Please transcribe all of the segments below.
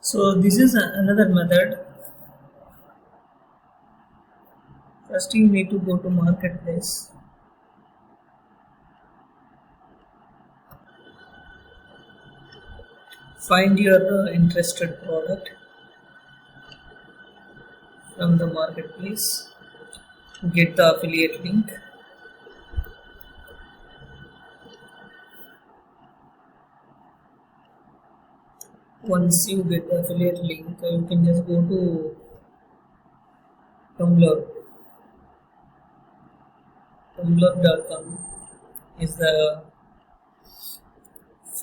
So this is another method. First you need to go to marketplace. Find your interested product from the marketplace. Get the affiliate link. Once you get the affiliate link, you can just go to Tumblr. Tumblr.com is the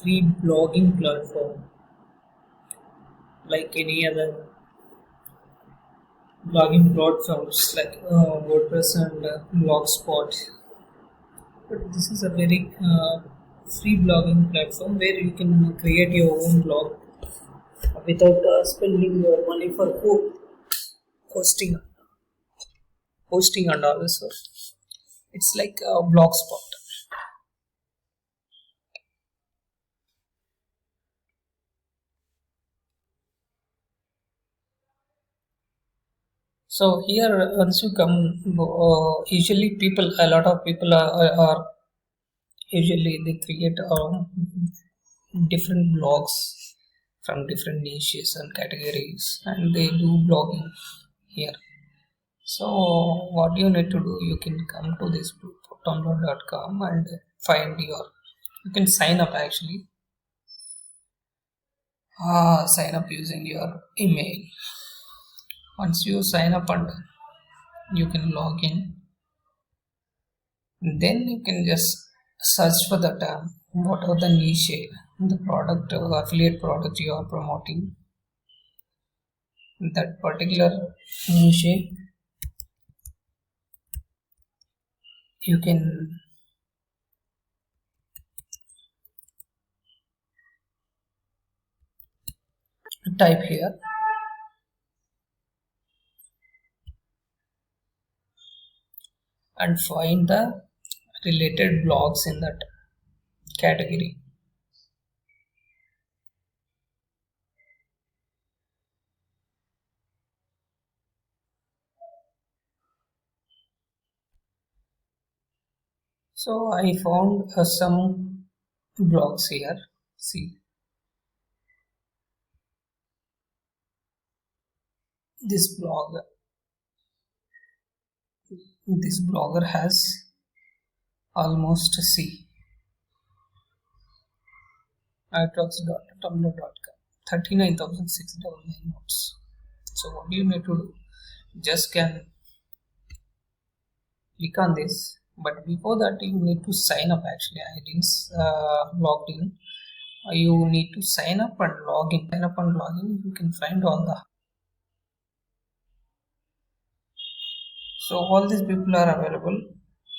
free blogging platform like any other blogging platforms like WordPress and Blogspot. But this is a very free blogging platform where you can create your own blog without spending your money for hosting, hosting and all. So it's like a Blogspot. So here, once you come, usually a lot of people are usually they create different blogs from different niches and categories, and they do blogging here. So what you need to do, you can come to this tumblr.com and find your. You can sign up actually. Sign up using your email. Once you sign up and you can log in, then you can just search for the term. What are the niche, the product affiliate product you are promoting? That particular niche, you can type here and find the related blogs in that category. So I found some blogs here. See, this blogger has almost see italks.tumblr.com 39,699 notes. So what do you need to do? Just can click on this, but before that you need to sign up. Actually I didn't logged in. You need to sign up and log in. Sign up and log in, you can find all the. So all these people are available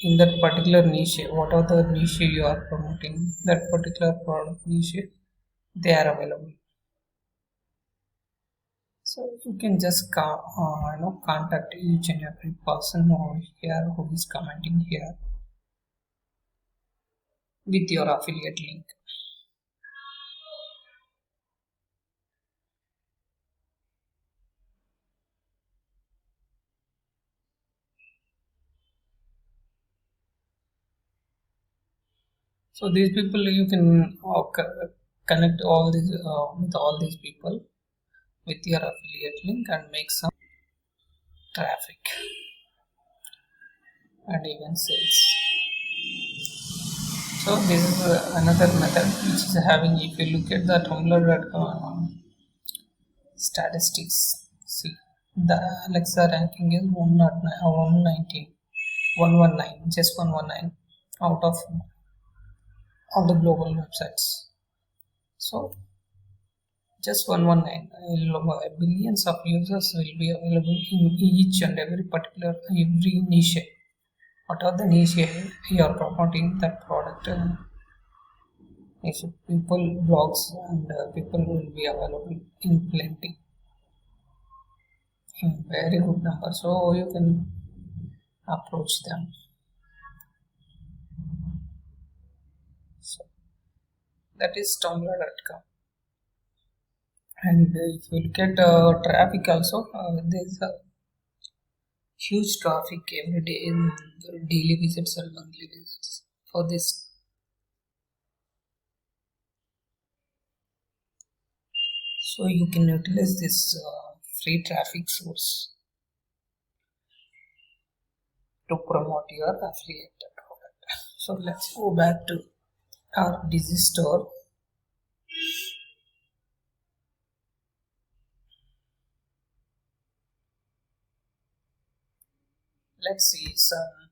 in that particular niche. Whatever the niche you are promoting, that particular product niche, they are available. So you can just contact each and every person over here who is commenting here with your affiliate link. So these people you can connect all these with all these people with your affiliate link and make some traffic and even sales. So this is another method which is having. If you look at the Tumblr.com statistics, see the Alexa ranking is 119, 119, just 119 out of all the global websites. So just 119, billions of users will be available in each and every niche. What are the niche you are promoting that product? If people blogs and people will be available in plenty, in very good number. So you can approach them. So that is tumblr.com. And if you look at traffic also, there's a huge traffic every day in the daily visits and monthly visits for this. So you can utilize this free traffic source to promote your affiliated product. So let's go back to our disease store. Let's see some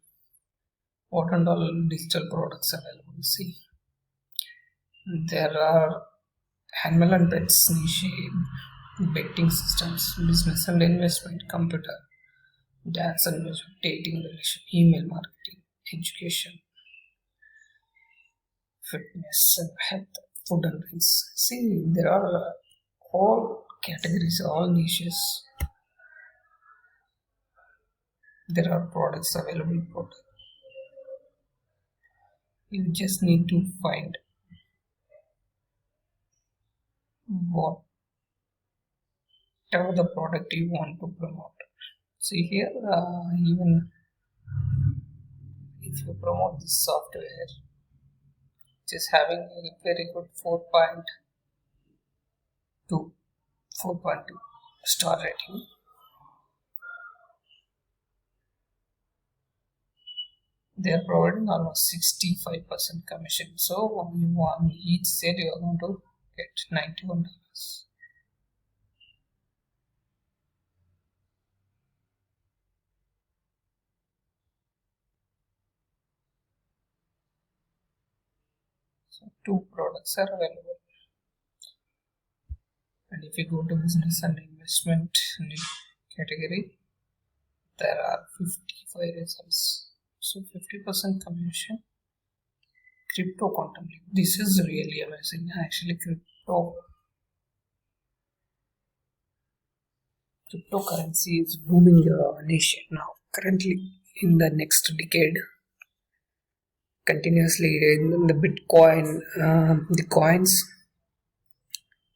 what and all digital products available. See, there are animal and pets niche, betting systems, business and investment, computer, dance and music, dating, relation, email marketing, education, fitness and health, food and drinks. See, there are all categories, all niches. There are products available. You just need to find whatever the product you want to promote. See here, even if you promote this software, which is having a very good 4.2 star rating, they are providing almost 65% commission. So on each sale you are going to get $91. So two products are available. And if you go to business and investment category, there are 55 results. So 50% commission. Crypto quantum leap. This is really amazing. Actually, cryptocurrency is booming niche now. Currently, in the next decade, continuously in the Bitcoin, the coins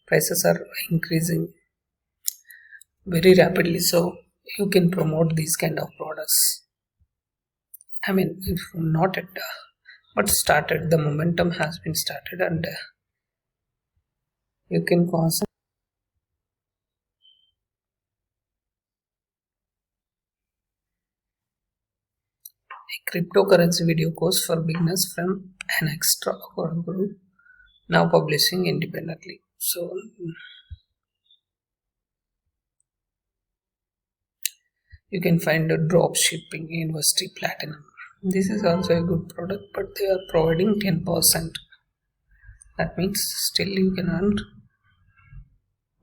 prices are increasing very rapidly. So you can promote these kind of products. I mean, if not at but started, the momentum has been started, and you can concentrate. A cryptocurrency video course for beginners from an extra group, now publishing independently. So you can find a drop shipping university platinum. This is also a good product, but they are providing 10%. That means still you can earn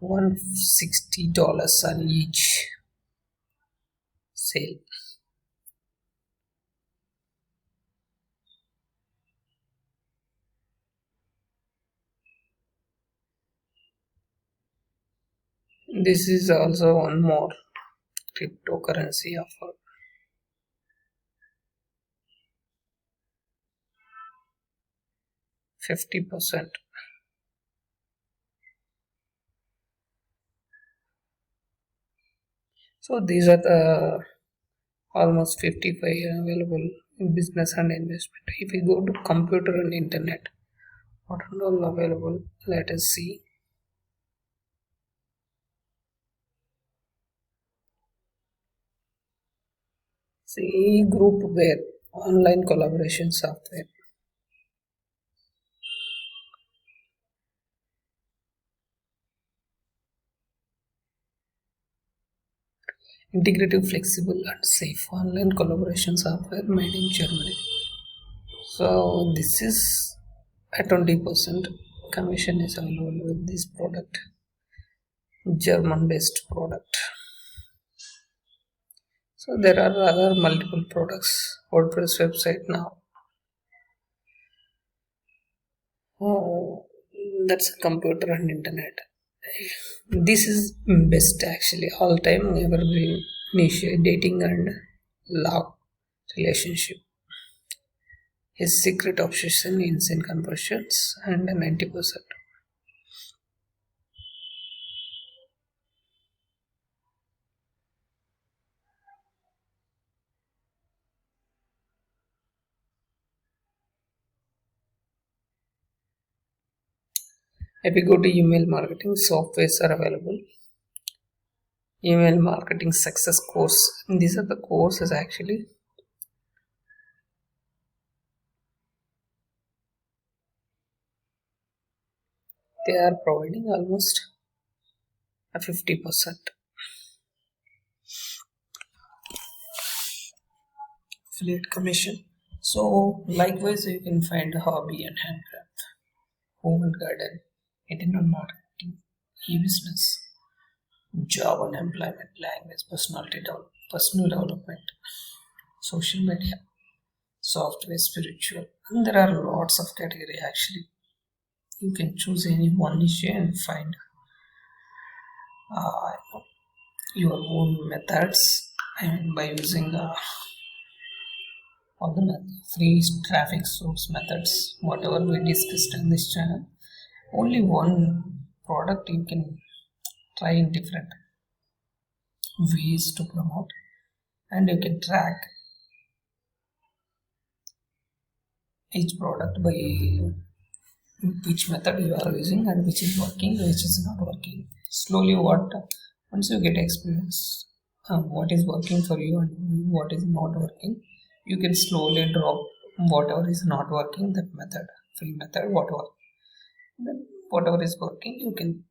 $160 on each sale. This is also one more cryptocurrency offer. $50. So these are the almost 55 available in business and investment. If we go to computer and internet, what are all available? Let us see. See, groupware, online collaboration software. Integrative, flexible and safe online collaboration software made in Germany. So this is at 20% commission is available with this product. German based product. So there are other multiple products. WordPress website now. Oh, that's a computer and internet. This is best actually all time evergreen niche dating and love relationship. His secret obsession insane conversions and 90%. If you go to email marketing, softwares are available. Email marketing success course. These are the courses actually. They are providing almost a 50% affiliate commission. So likewise, you can find hobby and handcraft, home and garden, internet marketing, e-business, job and employment, language, personal development, social media, software, spiritual, and there are lots of category actually. You can choose any one niche and find uh, your own methods. I mean, by using all the free traffic source methods, whatever we discussed in this channel, only one product you can try in different ways to promote, and you can track each product by which method you are using and which is working, which is not working. Slowly, once you get experience what is working for you and what is not working, you can slowly drop whatever is not working, that method, free method, whatever. Then whatever is working, you can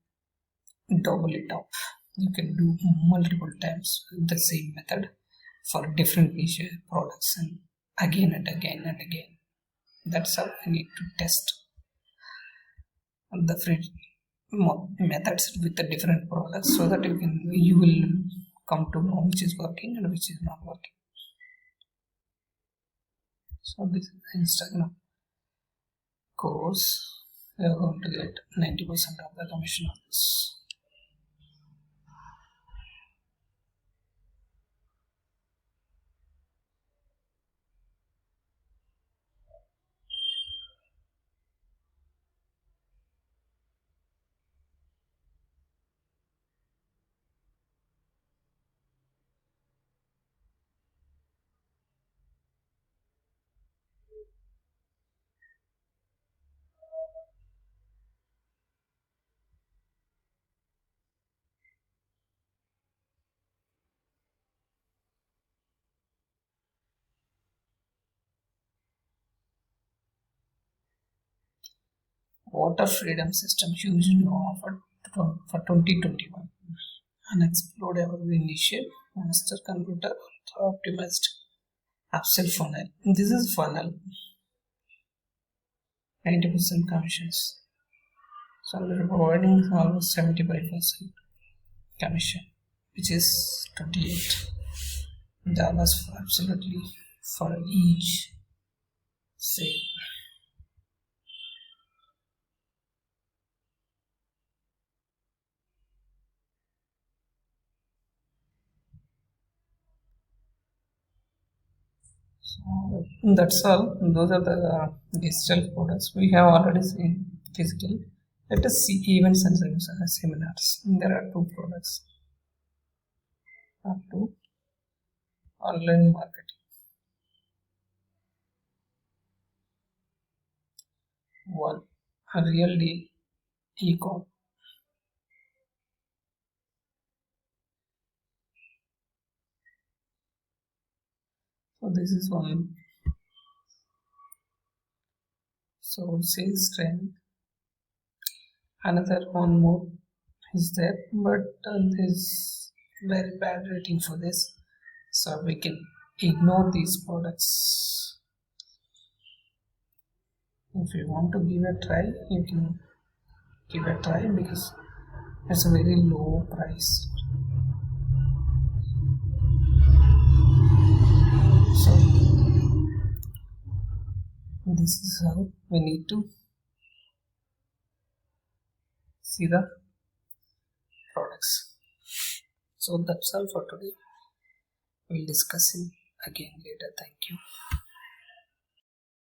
double it up. You can do multiple times the same method for different niche products, and again and again and again. That's how you need to test the free methods with the different products, so that you will come to know which is working and which is not working. So this is the Instagram course. We are going to get 90% of the commission of this. Water freedom system hugely offered for 2021. Unexplored ever initial master computer optimized upsell funnel. This is funnel. 90% commissions. So we're providing almost 75% commission, which is 28 dollars for absolutely for each sale. So that's all. Those are the digital products we have already seen physical. Let us see events and seminars. There are two products. Up to online marketing. One, a real deal e-com. So this is one. So sales trend. Another one more is there, but there's very bad rating for this, so we can ignore these products. If you want to give a try, you can give a try because it's a very low price. So this is how we need to see the products. So that's all for today. We'll discuss it again later. Thank you.